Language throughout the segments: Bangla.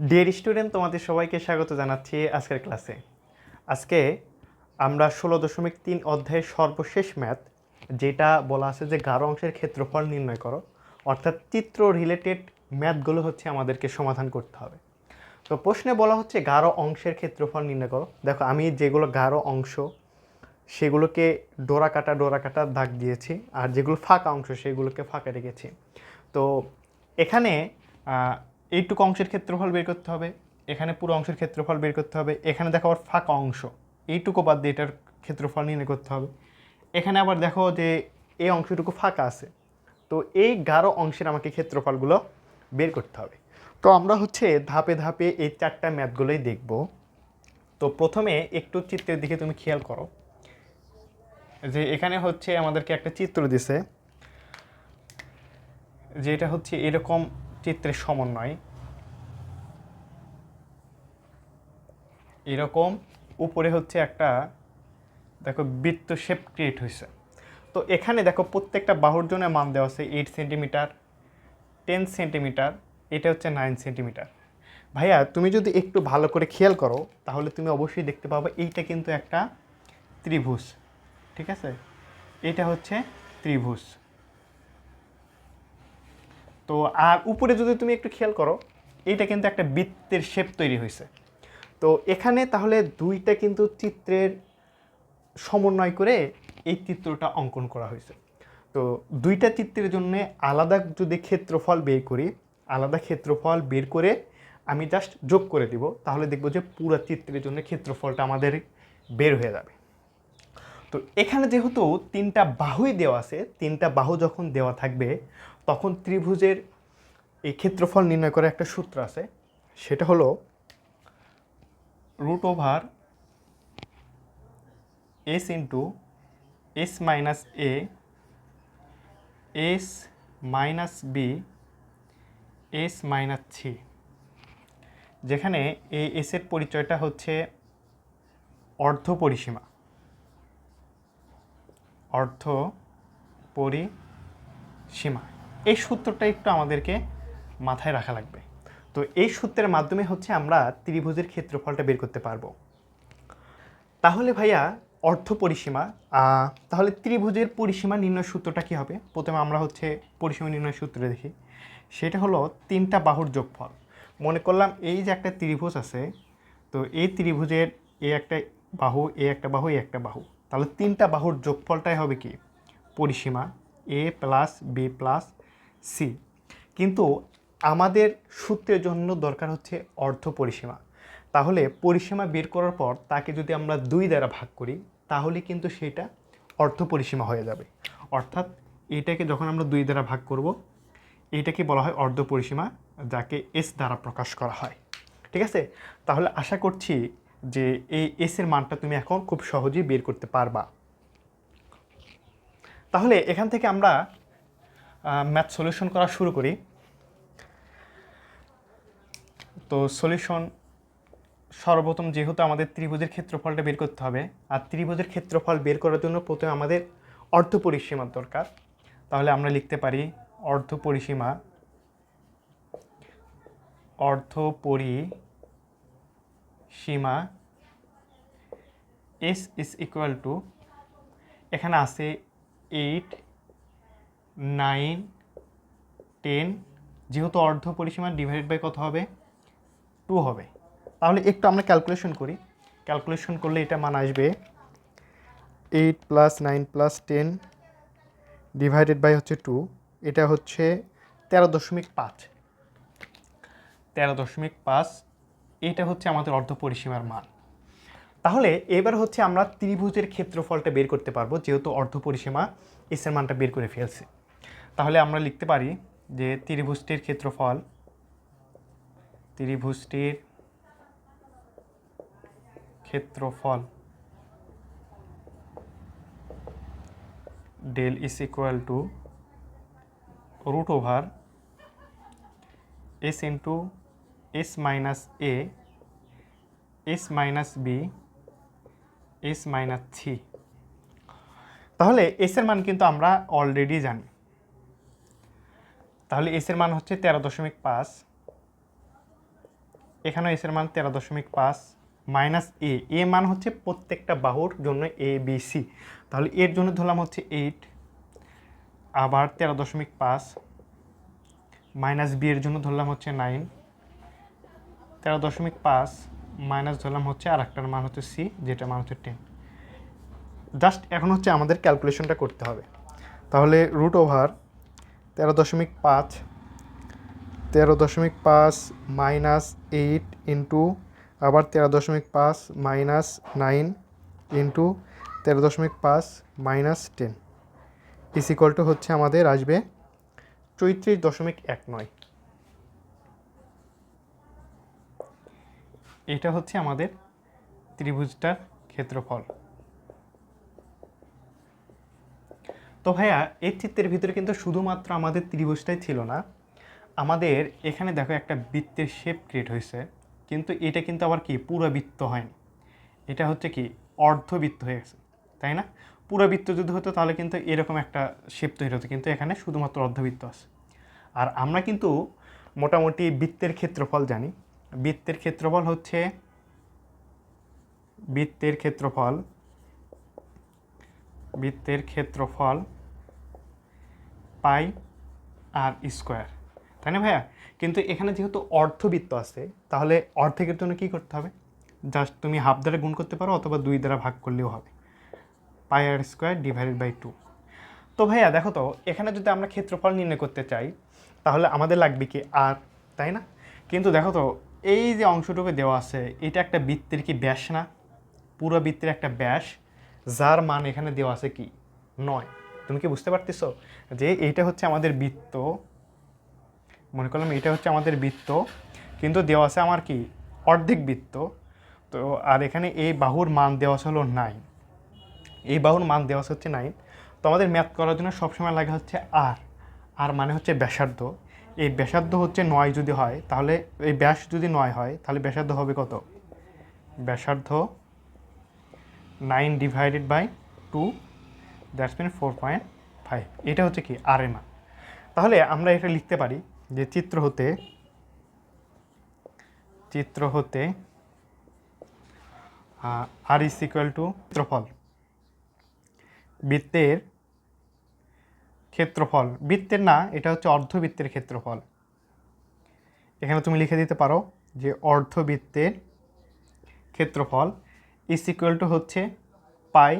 ডিয়ার স্টুডেন্ট, তোমাদের সবাইকে স্বাগত জানাচ্ছি আজকের ক্লাসে। আজকে আমরা 16.3 অধ্যায়ের সর্বশেষ ম্যাথ, যেটা বলা আছে যে গাঢ় অংশের ক্ষেত্রফল নির্ণয় করো, অর্থাৎ চিত্র রিলেটেড ম্যাথগুলো হচ্ছে আমাদেরকে সমাধান করতে হবে। তো প্রশ্নে বলা হচ্ছে গাঢ় অংশের ক্ষেত্রফল নির্ণয় করো। দেখো, আমি যেগুলো গাঢ় অংশ সেগুলোকে ডোরা কাটা দাগ দিয়েছি, আর যেগুলো ফাঁকা অংশ সেগুলোকে ফাঁকা রেখেছি। তো এখানে এইটুকু অংশের ক্ষেত্রফল বের করতে হবে, এখানে পুরো অংশের ক্ষেত্রফল বের করতে হবে, এখানে দেখো আবার ফাঁকা অংশ, এইটুকু বাদ দিয়ে এটার ক্ষেত্রফল নির্ণয় করতে হবে। এখানে আবার দেখো যে এই অংশটুকু ফাঁকা আছে, তো এই গাঢ় অংশের আমাকে ক্ষেত্রফলগুলো বের করতে হবে। তো আমরা হচ্ছে ধাপে ধাপে এই চারটা ম্যাথগুলোই দেখব। তো প্রথমে একটু চিত্রের দিকে তুমি খেয়াল করো, যে এখানে হচ্ছে আমাদেরকে একটা চিত্র দিছে, যে এটা হচ্ছে এরকম চিত্রের সমন্বয়, এরকম উপরে হচ্ছে একটা দেখো বৃত্ত শেপ ক্রিয়েট হয়েছে। তো এখানে দেখো প্রত্যেকটা বাহুর জন্য মান দেওয়া আছে 8 সেন্টিমিটার, 10 সেন্টিমিটার, এটা হচ্ছে 9 সেন্টিমিটার। ভাইয়া তুমি যদি একটু ভালো করে খেয়াল করো তাহলে তুমি অবশ্যই দেখতে পাবে এইটা কিন্তু একটা ত্রিভুজ, ঠিক আছে? এটা হচ্ছে ত্রিভুজ। তো আর উপরে যদি তুমি একটু খেয়াল করো, এইটা কিন্তু একটা বৃত্তের শেপ তৈরি হয়েছে। তো এখানে তাহলে দুইটা কিন্তু চিত্রের সমন্বয় করে এই চিত্রটা অঙ্কন করা হয়েছে। তো দুইটা চিত্রের জন্য আলাদা যদি ক্ষেত্রফল বের করি, আলাদা ক্ষেত্রফল বের করে আমি জাস্ট যোগ করে দিব, তাহলে দেখবো যে পুরো চিত্রের জন্য ক্ষেত্রফলটা আমাদের বের হয়ে যাবে। তো এখানে যেহেতু তিনটা বাহুই দেওয়া আছে, তিনটা বাহু যখন দেওয়া থাকবে তখন ত্রিভুজের এই ক্ষেত্রফল নির্ণয় করার একটা সূত্র আছে, সেটা হলো root over S into S minus A S minus B S minus C, যেখানে এই এসের পরিচয়টা হচ্ছে অর্ধ পরিসীমা, অর্ধ পরিসীমা। এই সূত্রটা একটু আমাদেরকে মাথায় রাখা লাগবে। তো এই সূত্রের মাধ্যমে হচ্ছে আমরা ত্রিভুজের ক্ষেত্রফলটা বের করতে পারবো। তাহলে ভাইয়া অর্ধ পরিসীমা, তাহলে ত্রিভুজের পরিসীমা নির্ণয় সূত্রটা কী হবে? প্রথমে আমরা হচ্ছে পরিসীমা নির্ণয় সূত্র দেখি, সেটা হলো তিনটা বাহুর যোগফল। মনে করলাম এই যে একটা ত্রিভুজ আছে, তো এই ত্রিভুজের এ একটা বাহু, এ একটা বাহু, এ একটা বাহু, তাহলে তিনটা বাহুর যোগফলটাই হবে কি পরিসীমা, এ প্লাস বি প্লাস সি। কিন্তু আমাদের সূত্রের জন্য দরকার হচ্ছে অর্ধ পরিসীমা। তাহলে পরিসীমা বের করার পর তাকে যদি আমরা 2 দ্বারা ভাগ করি তাহলে কিন্তু সেটা অর্ধ পরিসীমা হয়ে যাবে। অর্থাৎ এটাকে যখন আমরা 2 দ্বারা ভাগ করব, এইটাকে বলা হয় অর্ধ পরিসীমা, যাকে এস দ্বারা প্রকাশ করা হয়। ঠিক আছে? তাহলে আশা করছি যে এই এসের মানটা তুমি এখন খুব সহজেই বের করতে পারবা। তাহলে এখান থেকে আমরা ম্যাথ সলিউশন করা শুরু করি। তো সলিউশন, সর্বপ্রথম যেহেতু আমাদের ত্রিভুজের ক্ষেত্রফলটা বের করতে হবে, আর ত্রিভুজের ক্ষেত্রফল বের করার জন্য প্রথমে আমাদের অর্ধ পরিসীমার দরকার। তাহলে আমরা লিখতে পারি অর্ধ পরিসীমা, অর্ধ পরিসীমা এস ইজ ইকুয়াল টু, এখানে আছে 8, 9, 10, যেহেতু অর্ধ পরিসীমা ডিভাইডেড বাই কত হবে? 2 হবে। তাহলে একটু আমরা ক্যালকুলেশন করি, ক্যালকুলেশন করলে এটা মান আসবে 8 প্লাস 9 প্লাস 10 ডিভাইডেড বাই হচ্ছে 2, এটা হচ্ছে 13.5, 13.5, এইটা হচ্ছে আমাদের অর্ধ পরিসীমার মান। তাহলে এবার হচ্ছে আমরা ত্রিভুজের ক্ষেত্রফলটা বের করতে পারবো, যেহেতু অর্ধ পরিসীমা এসের মানটা বের করে ফেলছে। তাহলে আমরা লিখতে পারি যে ত্রিভুজটির ক্ষেত্রফল, ত্রিভুজটির ক্ষেত্রফল del is equal to root over S into S minus A S minus B S minus C. তাহলে এসের মান কিন্তু আমরা অলরেডি জানি। তাহলে এসের মান হচ্ছে 13.5, এখানেও এসের মান 13.5 মাইনাস এ মান হচ্ছে প্রত্যেকটা বাহুর জন্য এ বি সি, তাহলে এর জন্য ধরলাম হচ্ছে 8, আবার 13.5 মাইনাস বি এর জন্য ধরলাম হচ্ছে 9, 13.5 মাইনাস ধরলাম হচ্ছে আর একটার মান হচ্ছে সি, যেটা মান হচ্ছে 10। জাস্ট এখন হচ্ছে আমাদের ক্যালকুলেশনটা করতে হবে। তাহলে রুট ওভার 13.5 মাইনাস 8 ইন্টু আবার 13.5 minus 9 into 13.5 minus 10 is equal two হচ্ছে আমাদের আসবে 34.19। এটা হচ্ছে আমাদের ত্রিভুজটার ক্ষেত্রফল। তো ভাইয়া এই চিত্রের ভিতরে কিন্তু শুধুমাত্র আমাদের ত্রিভুজটাই ছিল না, আমাদের এখানে দেখো একটা বৃত্তের শেপ ক্রিয়েট হয়েছে, কিন্তু এটা কিন্তু আবার কি পুরো বৃত্ত হয়নি, এটা হচ্ছে কি অর্ধবৃত্ত হয়ে গেছে, তাই না? পুরো বৃত্ত যদি হতো তাহলে কিন্তু এরকম একটা শেপ তৈরি হতো, কিন্তু এখানে শুধুমাত্র অর্ধবৃত্ত আছে। আর আমরা কিন্তু মোটামুটি বৃত্তের ক্ষেত্রফল জানি। বৃত্তের ক্ষেত্রফল পাই আর স্কোয়ার, তাই না ভাইয়া? কিন্তু এখানে যেহেতু অর্ধবৃত্ত আছে, তাহলে অর্ধেকের জন্য কী করতে হবে? জাস্ট তুমি হাফ দ্বারা গুণ করতে পারো অথবা 2 দ্বারা ভাগ করলেও হবে, পাই আর স্কোয়ার ডিভাইডেড বাই 2। তো ভাইয়া দেখো তো, এখানে যদি আমরা ক্ষেত্রফল নির্ণয় করতে চাই তাহলে আমাদের লাগবে কি আর, তাই না? কিন্তু দেখো তো, এই যে অংশটুকু দেওয়া আছে এটা একটা বৃত্তের কি ব্যাস না? পুরো বৃত্তের একটা ব্যাস, যার মান এখানে দেওয়া আছে কি 9। তুমি কি বুঝতে পারতেছো যে এইটা হচ্ছে আমাদের বৃত্ত, মনে করলাম এটা হচ্ছে আমাদের বৃত্ত, কিন্তু দেওয়া আছে আমার কি অর্ধেক বৃত্ত। তো আর এখানে এই বাহুর মান দেওয়া আছে হলো 9, এই বাহুর মান দেওয়া হচ্ছে 9। তো আমাদের ম্যাথ করার জন্য সবসময় লাগে হচ্ছে আর মানে হচ্ছে ব্যাসার্ধ। এই ব্যাসার্ধ হচ্ছে 9 যদি হয়, তাহলে এই ব্যাস যদি 9 হয় তাহলে ব্যাসার্ধ হবে কত? ব্যাসার্ধ 9 ডিভাইডেড বাই 2, দ্যাটস মিন 4.5। এটা হচ্ছে কি আর এর মান। তাহলে আমরা এটা লিখতে পারি যে চিত্র হতে আর ইজ ইকুয়াল টু ক্ষেত্রফল, বৃত্তের না, এটা হচ্ছে অর্ধবৃত্তের ক্ষেত্রফল। এখানে তুমি লিখে দিতে পারো যে অর্ধবৃত্তের ক্ষেত্রফল ইজ ইকুয়াল টু হচ্ছে পাই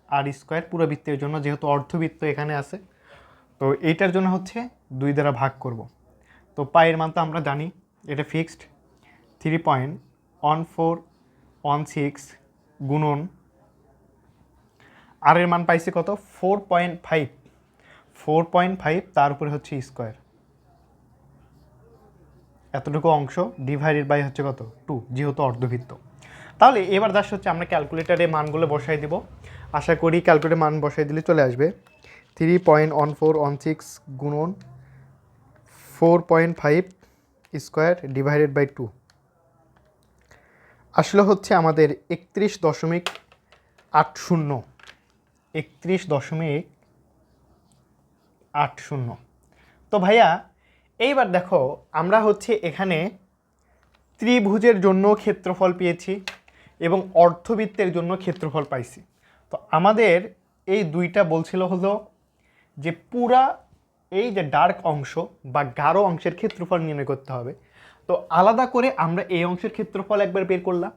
আর স্কোয়ার, পুরো বৃত্তের জন্য, যেহেতু অর্ধবৃত্ত এখানে আছে তো এইটার জন্য হচ্ছে 2 দ্বারা ভাগ করব। তো পাইয়ের মান তো আমরা জানি, এটা ফিক্সড 3.1416 গুণন আর এর মান পাইছি কত? 4.5, তার উপরে হচ্ছে স্কোয়ার, এতটুকু অংশ ডিভাইডেড বাই হচ্ছে কত 2, যেহেতু অর্ধবৃত্ত। তাহলে এবার জাস্ট হচ্ছে আমরা ক্যালকুলেটারে মানগুলো বসাই দিব, আশা করি ক্যালকুলেটারে মান বসাই দিলে চলে আসবে 3.1416 গুণন 4.5 স্কোয়ার ডিভাইডেড বাই 2 আসলে হচ্ছে আমাদের 31.80। তো ভাইয়া এইবার দেখো, আমরা হচ্ছে এখানে ত্রিভুজের জন্য ক্ষেত্রফল পেয়েছি এবং অর্ধবৃত্তের জন্য ক্ষেত্রফল পাইছি। তো আমাদের এই দুইটা বলছিল হলো যে পুরা এই যে ডার্ক অংশ বা গাঢ় অংশের ক্ষেত্রফল নির্ণয় করতে হবে। তো আলাদা করে আমরা এই অংশের ক্ষেত্রফল একবার বের করলাম,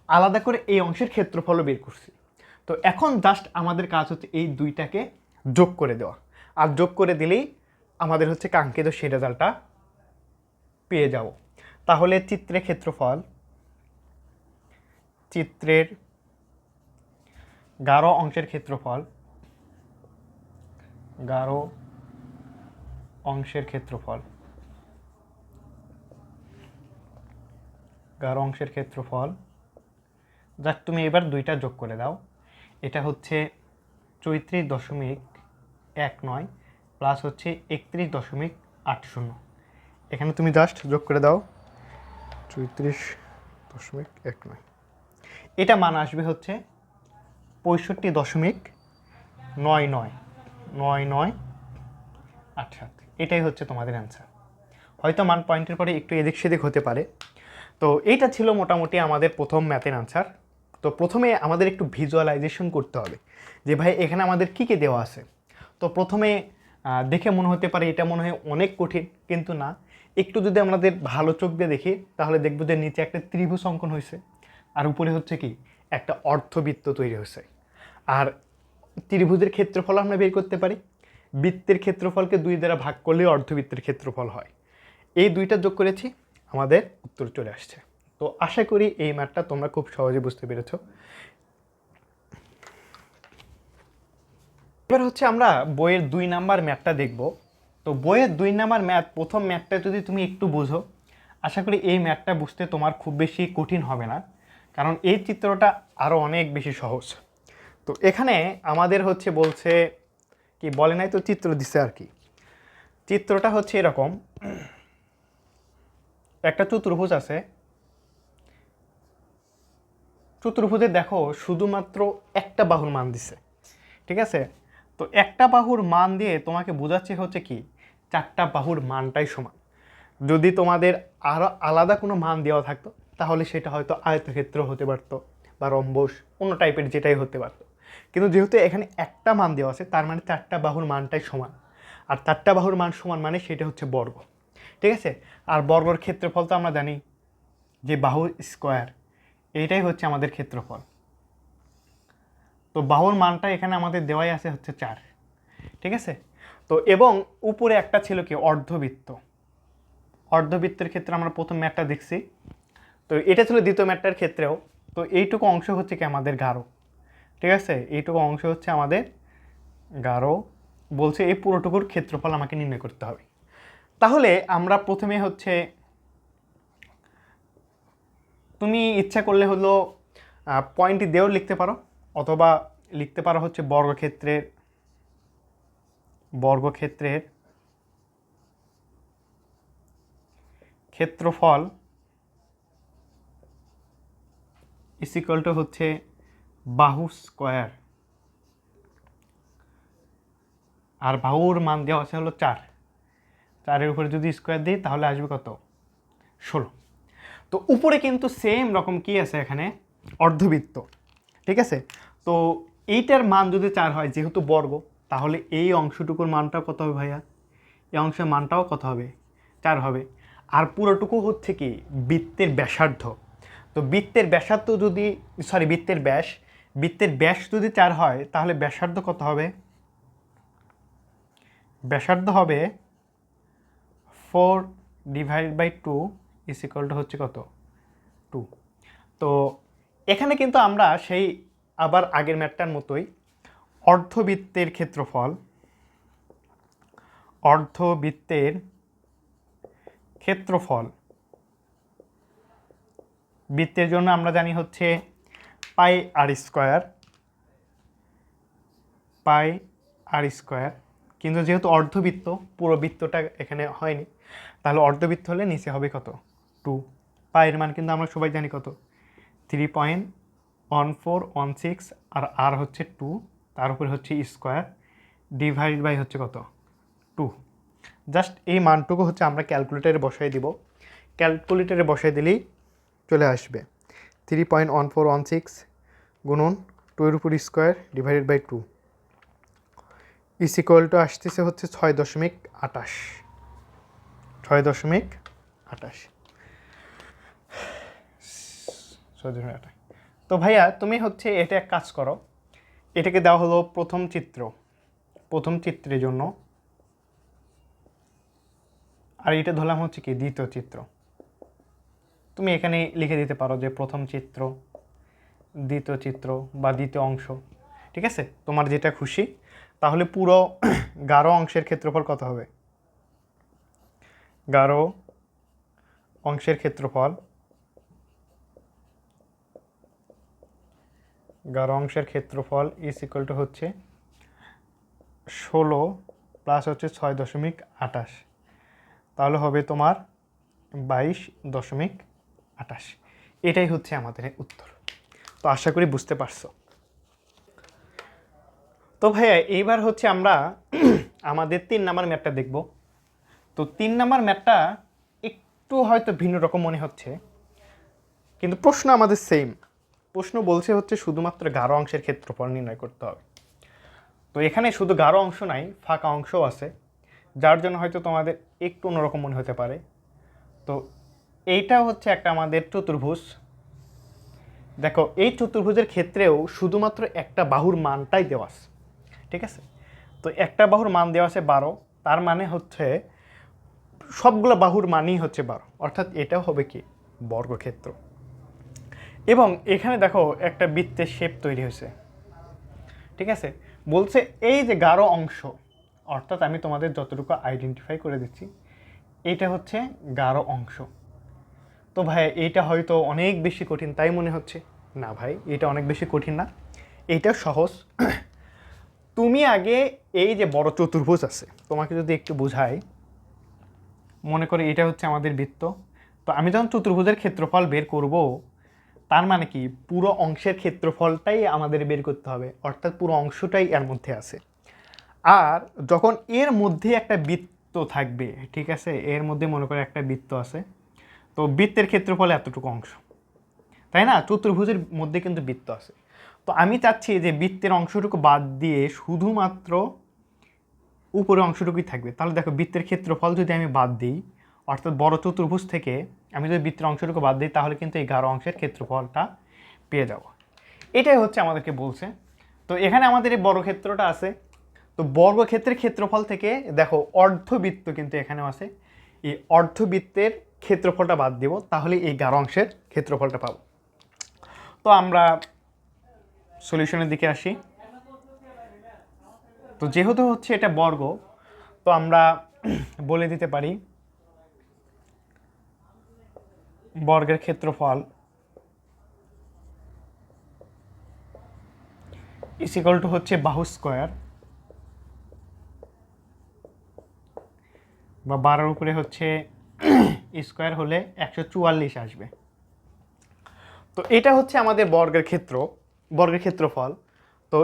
আলাদা করে এই অংশের ক্ষেত্রফলও বের করছি। তো এখন জাস্ট আমাদের কাজ হচ্ছে এই দুইটাকে যোগ করে দেওয়া, আর যোগ করে দিলেই আমাদের হচ্ছে কাঙ্ক্ষিত সেই রেজাল্টটা পেয়ে যাব। তাহলে চিত্রের গাঢ় অংশের ক্ষেত্রফল যাক তুমি এবার দুইটা যোগ করে দাও, এটা হচ্ছে 34.19 প্লাস হচ্ছে 31.80। এখানে তুমি জাস্ট যোগ করে দাও 34.19, এটা মান আসবে হচ্ছে 65.999987। এটাই হচ্ছে তোমাদের অ্যান্সার। হয়তো মান পয়েন্টের পরে একটু এদিক সেদিক হতে পারে, তো এইটা ছিল মোটামুটি আমাদের প্রথম ম্যাথের আনসার। তো প্রথমে আমাদের একটু ভিজুয়ালাইজেশন করতে হবে যে ভাই এখানে আমাদের কী কী দেওয়া আছে। তো প্রথমে দেখে মনে হতে পারে এটা মনে হয় অনেক কঠিন, কিন্তু না। একটু যদি আমাদের ভালো চোখ দিয়ে দেখি তাহলে দেখব যে নিচে একটা ত্রিভুজ অঙ্কন হয়েছে, আর উপরে হচ্ছে কি একটা অর্ধবৃত্ত তৈরি হয়েছে। আর ত্রিভুজের ক্ষেত্রফল আমরা বের করতে পারি, বৃত্তের ক্ষেত্রফলকে 2 দ্বারা ভাগ করলে অর্ধবৃত্তের ক্ষেত্রফল হয়। এই দুইটা যোগ করেছি, আমাদের উত্তর চলে আসছে। তো আশা করি এই ম্যাথটা তোমরা খুব সহজে বুঝতে পেরেছ। এবার হচ্ছে আমরা বইয়ের 2 নাম্বার ম্যাথটা দেখব। তো বইয়ের 2 নাম্বার ম্যাথ, প্রথম ম্যাথটা যদি তুমি একটু বোঝো, আশা করি এই ম্যাথটা বুঝতে তোমার খুব বেশি কঠিন হবে না, কারণ এই চিত্রটা আরও অনেক বেশি সহজ। তো এখানে আমাদের হচ্ছে বলছে কি, বলে নাই তো, চিত্র দিছে আর কি। চিত্রটা হচ্ছে এরকম, একটা চতুর্ভুজ আছে। চতুর্ভুজে দেখো শুধুমাত্র একটা বাহুর মান দিছে, ঠিক আছে। তো একটা বাহুর মান দিয়ে তোমাকে বোঝাচ্ছে হচ্ছে কি 4টা বাহুর মানটাই সমান। যদি তোমাদের আরও আলাদা কোনো মান দেওয়া থাকতো তাহলে সেটা হয়তো আয়তক্ষেত্র হতে পারতো বা রম্বস, অন্য টাইপের যেটাই হতে পারতো। কিন্তু যেহেতু এখানে একটা মান দেওয়া আছে, তার মানে 4টা বাহুর মানটাই সমান। আর 4টা বাহুর মান সমান মানে সেটা হচ্ছে বর্গ, ঠিক আছে। আর বর্গর ক্ষেত্রফল তো আমরা জানি যে বাহু স্কোয়ার, এইটাই হচ্ছে আমাদের ক্ষেত্রফল। তো বাহুর মানটা এখানে আমাদের দেওয়াই আছে হচ্ছে 4, ঠিক আছে। তো এবং উপরে একটা ছিল কি অর্ধবৃত্ত। অর্ধবৃত্তের ক্ষেত্রে আমরা প্রথম ম্যাথটা দেখছি, তো এটা ছিল দ্বিতীয় ম্যাথটার ক্ষেত্রেও। তো এইটুকু অংশ হচ্ছে কি আমাদের গাঢ়, ঠিক আছে। এইটুকু অংশ হচ্ছে আমাদের গাঢ়, বলছে এই পুরোটুকুর ক্ষেত্রফল আমাকে নির্ণয় করতে হবে। তাহলে আমরা প্রথমে হচ্ছে, তুমি ইচ্ছা করলে হলো পয়েন্টটি দিয়েও লিখতে পারো, অথবা লিখতে পারো হচ্ছে বর্গক্ষেত্রের ক্ষেত্রফল ইজ ইকুয়াল টু হচ্ছে বাহু স্কোয়ার। আর বাহুর মান দেওয়া আছে হলো 4, 4-এর উপরে যদি স্কোয়ার দিই তাহলে আসবে কত, 16। তো উপরে কিন্তু সেম রকম কি আছে এখানে, অর্ধবৃত্ত, ঠিক আছে। তো এইটার মান যদি 4 হয়, যেহেতু বর্গ, তাহলে এই অংশটুকুর মানটাও কত হবে ভাইয়া, এই অংশের মানটাও কত হবে, 4 হবে। আর পুরোটুকু হচ্ছে কি বৃত্তের ব্যাসার্ধ। তো বৃত্তের ব্যাসার্ধ যদি, সরি বৃত্তের ব্যাস যদি 4 হয়, তাহলে ব্যাসার্ধ কত হবে, ব্যাসার্ধ হবে 4/2 ইজ ইকুয়াল টু হচ্ছে কত, 2। তো এখানে কিন্তু আমরা সেই আবার আগের ম্যাথটার মতোই অর্ধবৃত্তের ক্ষেত্রফল বৃত্তের জন্য আমরা জানি হচ্ছে পাই আর স্কোয়ার, কিন্তু যেহেতু অর্ধবৃত্ত, পুরো বৃত্তটা এখানে হয়নি, তাহলে অর্ধবৃত্ত হলে নিচে হবে কত, 2। পায়ের মান কিন্তু আমরা সবাই জানি কত, 3.1416, আর হচ্ছে 2, তার উপরে হচ্ছে স্কোয়ার ডিভাইড বাই হচ্ছে কত, 2। জাস্ট এই মানটুকু হচ্ছে আমরা ক্যালকুলেটারে বসাই দিব, ক্যালকুলেটারে বসাই দিলেই চলে আসবে 3.1416 গুণন 2-এর উপর square divided by 2 is equal to আসতেছে হচ্ছে 6.28। তো ভাইয়া তুমি হচ্ছে এটা এক কাজ করো, এটাকে দেওয়া হলো প্রথম চিত্রের জন্য, আর এটা ধরলাম হচ্ছে কি দ্বিতীয় চিত্র। তুমি এখানে লিখে দিতে পারো যে প্রথম চিত্র, দ্বিতীয় চিত্র বা দ্বিতীয় অংশ, ঠিক আছে, তোমার যেটা খুশি। তাহলে পুরো গাঢ় অংশের ক্ষেত্রফল কত হবে, গাঢ় অংশের ক্ষেত্রফল ইজ ইকুয়াল টু হচ্ছে 16 প্লাস হচ্ছে 6.28, তাহলে হবে তোমার 22.28। এটাই হচ্ছে আমাদের উত্তর। তো আশা করি বুঝতে পারছো। তো ভাইয়া এইবার হচ্ছে আমরা আমাদের 3 নাম্বার ম্যাথটা দেখব। তো 3 নাম্বার ম্যাথটা একটু হয়তো ভিন্ন রকম মনে হচ্ছে, কিন্তু প্রশ্ন আমাদের সেম। প্রশ্ন বলছে হচ্ছে শুধুমাত্র গাঢ় অংশের ক্ষেত্রফল নির্ণয় করতে হবে। তো এখানে শুধু গাঢ় অংশ নাই, ফাঁকা অংশও আছে, যার জন্য হয়তো তোমাদের একটু অন্যরকম মনে হতে পারে। তো এইটা হচ্ছে একটা আমাদের চতুর্ভুজ। দেখো এই চতুর্ভুজের ক্ষেত্রেও শুধুমাত্র একটা বাহুর মানটাই দেওয়া আছে, ঠিক আছে? তো একটা বাহুর মান দেওয়া আছে 12, তার মানে হচ্ছে সবগুলো বাহুর মানই হচ্ছে 12, অর্থাৎ এটাও হবে কি বর্গক্ষেত্র। এবং এখানে দেখো একটা বৃত্তের শেপ তৈরি হয়েছে, ঠিক আছে? বলছে এই যে গাঢ় অংশ, অর্থাৎ আমি তোমাদের যতটুকু আইডেন্টিফাই করে দিচ্ছি, এটা হচ্ছে গাঢ় অংশ। তো ভাই এইটা হয়তো অনেক বেশি কঠিন তাই মনে হচ্ছে। না ভাই, এটা অনেক বেশি কঠিন না, এইটা সহজ। তুমি আগে এই যে বড় চতুর্ভুজ আছে, তোমাকে যদি একটু বোঝাই, মনে করে এটা হচ্ছে আমাদের বৃত্ত। তো আমি যখন চতুর্ভুজের ক্ষেত্রফল বের করব, তার মানে কি পুরো অংশের ক্ষেত্রফলটাই আমাদের বের করতে হবে, অর্থাৎ পুরো অংশটাই এর মধ্যে আছে। আর যখন এর মধ্যে একটা বৃত্ত থাকবে, ঠিক আছে, এর মধ্যে মনে করে একটা বৃত্ত আছে, তো বৃত্তের ক্ষেত্রফল এতটুকু অংশ, তাই না? চতুর্ভুজের মধ্যে কিন্তু বৃত্ত আছে। তো আমি চাচ্ছি যে বৃত্তের অংশটুকু বাদ দিয়ে শুধুমাত্র উপরে অংশটুকুই থাকবে। তাহলে দেখো বৃত্তের ক্ষেত্রফল যদি আমি বাদ দিই, অর্থাৎ বড় চতুর্ভুজ থেকে আমি যদি বৃত্তের অংশটুকু বাদ দিই, তাহলে কিন্তু এই গাঢ় অংশের ক্ষেত্রফলটা পেয়ে যাব। এটাই হচ্ছে আমাদেরকে বলছে। তো এখানে আমাদের এই বর্গক্ষেত্রটা আছে। তো বর্গক্ষেত্রের ক্ষেত্রফল থেকে দেখো অর্ধবৃত্ত কিন্তু এখানেও আছে, এই অর্ধবৃত্তের ক্ষেত্রফলটা বাদ দেব, তাহলে এই গাঢ় অংশের ক্ষেত্রফলটা পাবো। তো আমরা সলিউশনের দিকে আসি। তো যেহেতু হচ্ছে এটা বর্গ, তো আমরা বলে দিতে পারি বর্গের ক্ষেত্রফল ইজ ইকুয়াল টু হচ্ছে বাহু স্কোয়ার, বা 12 উপরে হচ্ছে স্কোয়ার হলে 144 আসবে। তো এটা হচ্ছে আমাদের বর্গের ক্ষেত্রফল। তো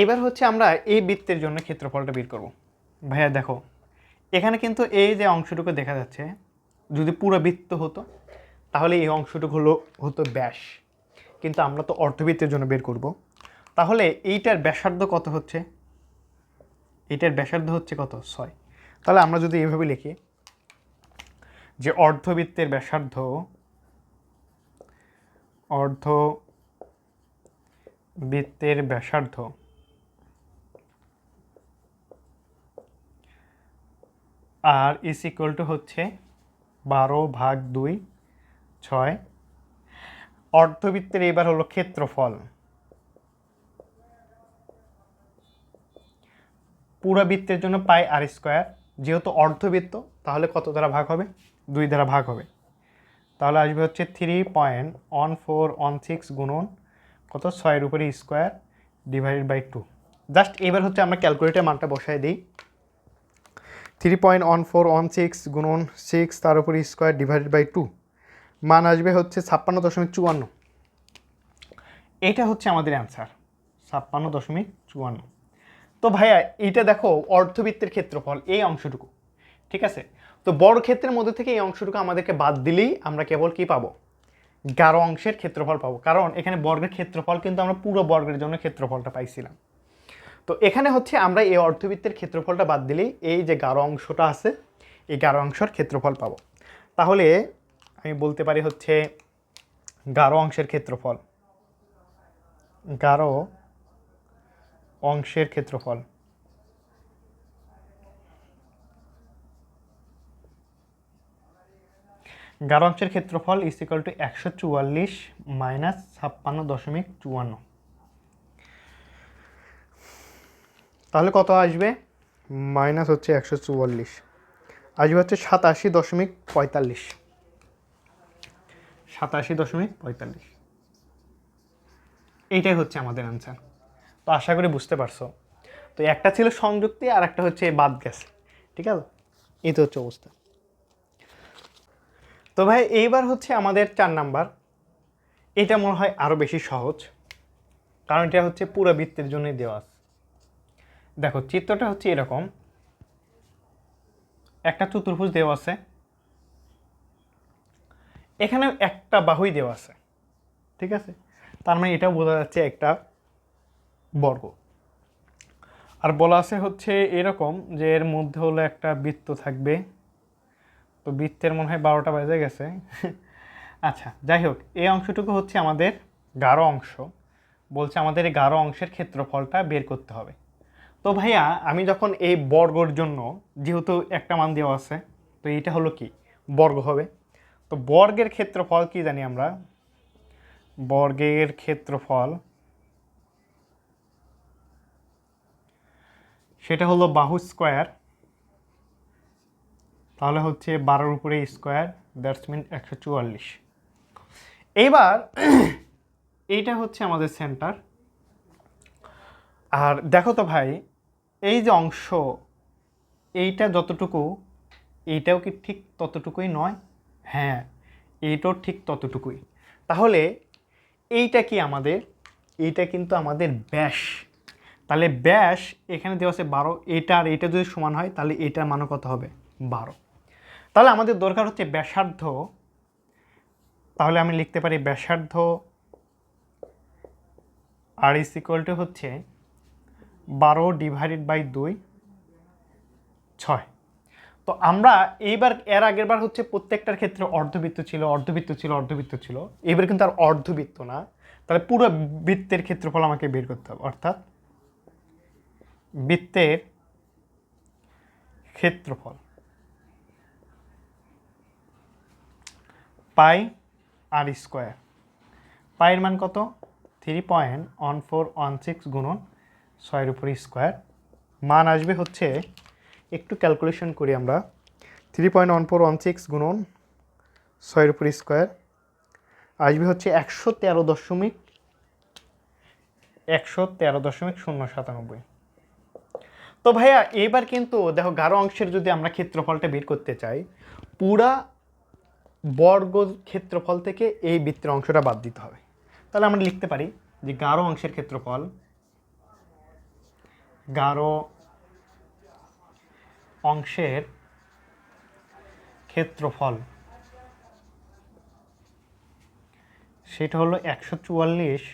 এবার হচ্ছে আমরা এই বৃত্তের জন্য ক্ষেত্রফলটা বের করব। ভাইয়া দেখো এখানে কিন্তু এই যে অংশটুকু দেখা যাচ্ছে, যদি পুরো বৃত্ত হতো তাহলে এই অংশটুকু হতো ব্যাস, কিন্তু আমরা তো অর্ধবৃত্তের জন্য বের করব। তাহলে এইটার ব্যাসার্ধ কত হচ্ছে? এইটার ব্যাসার্ধ হচ্ছে কত? 6। তাহলে আমরা যদি এইভাবে লিখি যে অর্ধবৃত্তের ব্যাসার্ধ আর ইজ ইকুয়াল টু হচ্ছে 12/2 6। অর্ধবৃত্তের এবার হলো ক্ষেত্রফল, পুরো বৃত্তের জন্য পাই আর স্কোয়ার, যেহেতু অর্ধবৃত্ত তাহলে কত দ্বারা ভাগ হবে? 2 দ্বারা ভাগ হবে। তাহলে আসবে হচ্ছে 3.1416 গুণন কত 6-এর উপরে স্কোয়ার ডিভাইডেড বাই 2। জাস্ট এবার হচ্ছে আমরা ক্যালকুলেটার মানটা বসায় দিই। 3.1416 গুণন 6 তার উপরে স্কোয়ার ডিভাইডেড বাই 2, মান আসবে হচ্ছে 56.54। এইটা হচ্ছে আমাদের অ্যান্সার, 56.54। তো ভাইয়া এইটা দেখো অর্ধবৃত্তের ক্ষেত্রফল এই অংশটুকু, ঠিক আছে? তো বড় ক্ষেত্রের মধ্যে থেকে এই অংশটুকু আমাদেরকে বাদ দিলেই আমরা কেবল কি পাবো? গাঢ় অংশের ক্ষেত্রফল পাবো, কারণ এখানে বর্গের ক্ষেত্রফল কিন্তু আমরা পুরো বর্গের জন্য ক্ষেত্রফলটা পাইছিলাম। তো এখানে হচ্ছে আমরা এই অর্ধবৃত্তের ক্ষেত্রফলটা বাদ দিলেই এই যে গাঢ় অংশটা আছে, এই গাঢ় অংশের ক্ষেত্রফল পাবো। তাহলে আমি বলতে পারি হচ্ছে গাঢ় অংশের ক্ষেত্রফল, গাঢ় অংশের ক্ষেত্রফল গাঢ় অংশের ক্ষেত্রফল ইজ ইকুয়াল টু 144 মাইনাস 56.54। তাহলে কত আসবে? মাইনাস হচ্ছে 144, আসবে হচ্ছে 87.45। 87.45, এইটাই হচ্ছে আমাদের অ্যান্সার। তো আশা করি বুঝতে পারছো। তো একটা ছিল সংযুক্তি আর একটা হচ্ছে বাদ গেছে, ঠিক আছে? এই তো হচ্ছে অবস্থা। তো ভাই এইবার হচ্ছে আমাদের 4 নাম্বার। এটা মনে হয় আরও বেশি সহজ, কারণ এটা হচ্ছে পুরো বৃত্তের জন্যই দেওয়া আছে। দেখো চিত্রটা হচ্ছে এরকম, একটা চতুর্ভুজ দেওয়া আছে, এখানে একটা বাহুই দেওয়া আছে, ঠিক আছে, তার মানে এটাও বোঝা যাচ্ছে একটা বর্গ। আর বলা আছে হচ্ছে এরকম যে এর মধ্যে হলো একটা বৃত্ত থাকবে, তো বৃত্তের মনে হয় 12টা বাজে গেছে। আচ্ছা যাই হোক, এই অংশটুকু হচ্ছে আমাদের গাঢ় অংশ, বলছে আমাদের এই গাঢ় অংশের ক্ষেত্রফলটা বের করতে হবে। তো ভাইয়া আমি যখন এই বর্গর জন্য, যেহেতু একটা মান দেওয়া আছে, তো এইটা হলো কি বর্গ হবে, তো বর্গের ক্ষেত্রফল কি জানি আমরা, বর্গের ক্ষেত্রফল সেটা হলো বাহু স্কোয়ার, তাহলে হচ্ছে 12-র উপরে স্কোয়ার, দ্যাটস মিন 144। এইবার এইটা হচ্ছে আমাদের সেন্টার। আর দেখো তো ভাই, এই যে অংশ এইটা যতটুকু, এইটাও কি ঠিক ততটুকুই নয়? হ্যাঁ, এইটাও ঠিক ততটুকুই। তাহলে এইটা কি আমাদের, এইটা কিন্তু আমাদের ব্যাস। তাহলে ব্যাস এখানে দেওয়া আছে 12, এটা আর এটা যদি সমান হয় তাহলে এটার মানও কত হবে? 12। তাহলে আমাদের দরকার হচ্ছে ব্যাসার্ধ, তাহলে আমি লিখতে পারি ব্যাসার্ধ আর ইজ ইকুয়াল টু হচ্ছে 12/2 6। তো আমরা এইবার এর আগের বার হচ্ছে প্রত্যেকটার ক্ষেত্রে অর্ধবৃত্ত ছিল, অর্ধবৃত্ত ছিল, অর্ধবৃত্ত ছিল, এবার কিন্তু আর অর্ধবৃত্ত না, তাহলে পুরো বৃত্তের ক্ষেত্রফল আমাকে বের করতে হবে, অর্থাৎ বৃত্তের ক্ষেত্রফল পাই আর স্কোয়ার। পাইয়ের মান কত? 3.1416 গুণন 6-এর উপর স্কোয়ার, মান আসবে হচ্ছে, একটু ক্যালকুলেশন করি আমরা, 3.1416 গুণন 6-এর উপর স্কোয়ার আসবে হচ্ছে 113.097। তো ভাইয়া এবার কিন্তু দেখো গাঢ় অংশের যদি আমরা ক্ষেত্রফলটা বের করতে চাই, পুরা বর্গ ক্ষেত্রফল থেকে এই বৃত্তের অংশটা বাদ দিতে হবে। তাহলে আমরা লিখতে পারি যে গাঢ় অংশের ক্ষেত্রফল, গাঢ় অংশের ক্ষেত্রফল সেটা হলো 144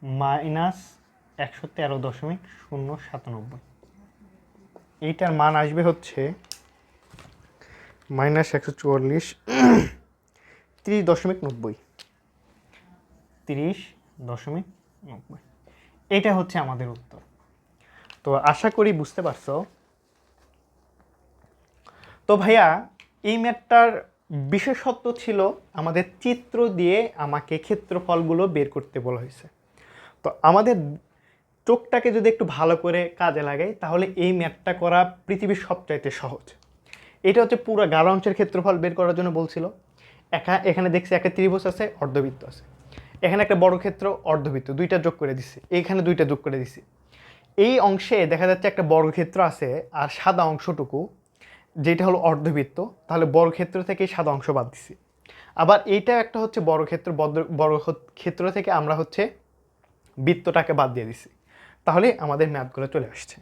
মাইনাস 113.097। এইটার মান আসবে হচ্ছে -144 30.90, 30.90। এটা হচ্ছে আমাদের উত্তর। তো আশা করি বুঝতে পারছো। তো ভাইয়া এই ম্যাথটার বিশেষত্ব ছিল আমাদের চিত্র দিয়ে আমাকে ক্ষেত্রফলগুলো বের করতে বলা হয়েছে। তো আমাদের চোখটাকে যদি একটু ভালো করে কাজে লাগাই তাহলে এই ম্যাথটা করা পৃথিবীর সবচাইতে সহজ। এটা হচ্ছে পুরো গাঢ় অংশের ক্ষেত্রফল বের করার জন্য বলছিল। এখানে দেখছি একটা ত্রিভুজ আছে, অর্ধবৃত্ত আছে, এখানে একটা বর্গক্ষেত্র, অর্ধবৃত্ত, দুইটা যোগ করে দিচ্ছি, এইখানে দুইটা যোগ করে দিচ্ছি। এই অংশে দেখা যাচ্ছে একটা বর্গক্ষেত্র আছে আর সাদা অংশটুকু যেটা হলো অর্ধবৃত্ত, তাহলে বর্গক্ষেত্র থেকে সাদা অংশ বাদ দিছি। আবার এইটা একটা হচ্ছে বর্গক্ষেত্র, বর্গক্ষেত্র থেকে আমরা হচ্ছে বৃত্তটাকে বাদ দিয়ে দিছি, তাহলে আমাদের ম্যাথগুলো চলে আসছে।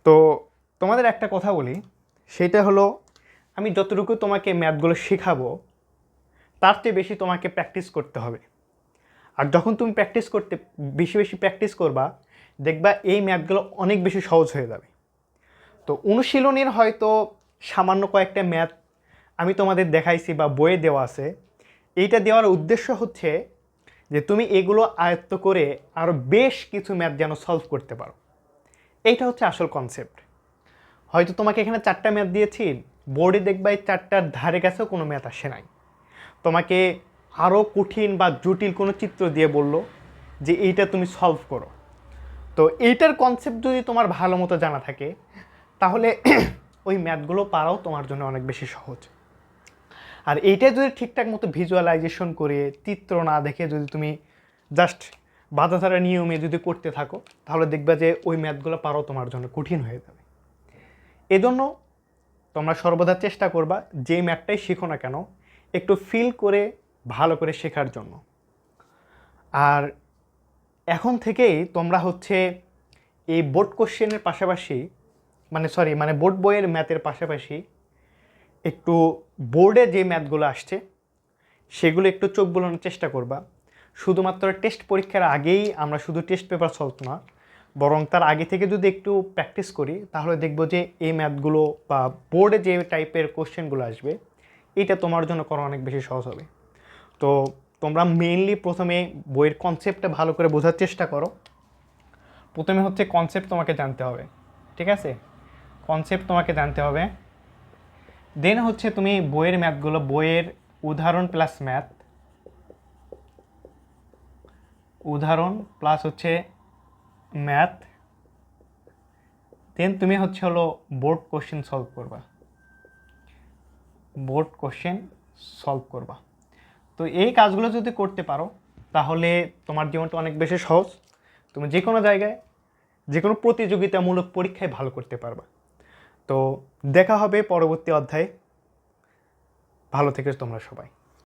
তো তোমাদের একটা কথা বলি, সেটা হলো আমি যতটুকু তোমাকে ম্যাথগুলো শেখাবো তার চেয়ে বেশি তোমাকে প্র্যাকটিস করতে হবে। আর যখন তুমি প্র্যাকটিস করতে বেশি বেশি প্র্যাকটিস করবা, দেখবা এই ম্যাথগুলো অনেক বেশি সহজ হয়ে যাবে। তো অনুশীলনের হয়তো সামান্য কয়েকটা ম্যাথ আমি তোমাদের দেখাইছি বা বইয়ে দেওয়া আছে, এইটা দেওয়ার উদ্দেশ্য হচ্ছে যে তুমি এগুলো আয়ত্ত করে আরও বেশ কিছু ম্যাথ যেন সলভ করতে পারো। এইটা হচ্ছে আসল কনসেপ্ট। হয়তো তোমাকে এখানে 4টা ম্যাথ দিয়েছি, বোর্ডে দেখবা এই 4টার ধারে কাছেও কোনো ম্যাথ আসে নাই, তোমাকে আরও কঠিন বা জটিল কোনো চিত্র দিয়ে বলল যে এইটা তুমি সলভ করো। তো এইটার কনসেপ্ট যদি তোমার ভালো মতো জানা থাকে তাহলে ওই ম্যাথগুলো পারাও তোমার জন্য অনেক বেশি সহজ। আর এইটা যদি ঠিকঠাক মতো ভিজুয়ালাইজেশন করে চিত্র না দেখে যদি তুমি জাস্ট বাঁধাধারা নিয়মে যদি করতে থাকো তাহলে দেখবা যে ওই ম্যাথগুলো পারাও তোমার জন্য কঠিন হয়ে যাবে। এজন্য তোমরা সর্বদা চেষ্টা করবা যে ম্যাথটাই শেখো না কেন একটু ফিল করে ভালো করে শেখার জন্য। আর এখন থেকেই তোমরা হচ্ছে এই বোর্ড কোশ্চেনের পাশাপাশি, মানে বোর্ড বইয়ের ম্যাথের পাশাপাশি একটু বোর্ডে যে ম্যাথগুলো আসছে সেগুলো একটু চোখ বোলানোর চেষ্টা করবা। শুধুমাত্র টেস্ট পরীক্ষার আগেই আমরা শুধু টেস্ট পেপার সলভ না, বরং তার আগে থেকে যদি একটু প্র্যাকটিস করি তাহলে দেখবো যে এই ম্যাথগুলো বা বোর্ডে যে টাইপের কোশ্চেনগুলো আসবে এটা তোমার জন্য করা অনেক বেশি সহজ হবে। তো তোমরা মেইনলি প্রথমে বইয়ের কনসেপ্টটা ভালো করে বোঝার চেষ্টা করো। প্রথমে হচ্ছে কনসেপ্ট তোমাকে জানতে হবে, ঠিক আছে? কনসেপ্ট তোমাকে জানতে হবে। দেন হচ্ছে তুমি বইয়ের ম্যাথগুলো, বইয়ের উদাহরণ প্লাস ম্যাথ, উদাহরণ প্লাস হচ্ছে ম্যাথ, দেন তুমি হচ্ছে হলো বোর্ড কোশ্চেন সলভ করবা, বোর্ড কোশ্চেন সলভ করবা। তো এই কাজগুলো যদি করতে পারো তাহলে তোমার জীবনটা অনেক বেশি সহজ। তুমি যে কোনো জায়গায় যে কোনো প্রতিযোগিতামূলক পরীক্ষায় ভালো করতে পারবা। তো দেখা হবে পরবর্তী অধ্যায়ে। ভালো থেকো তোমরা সবাই।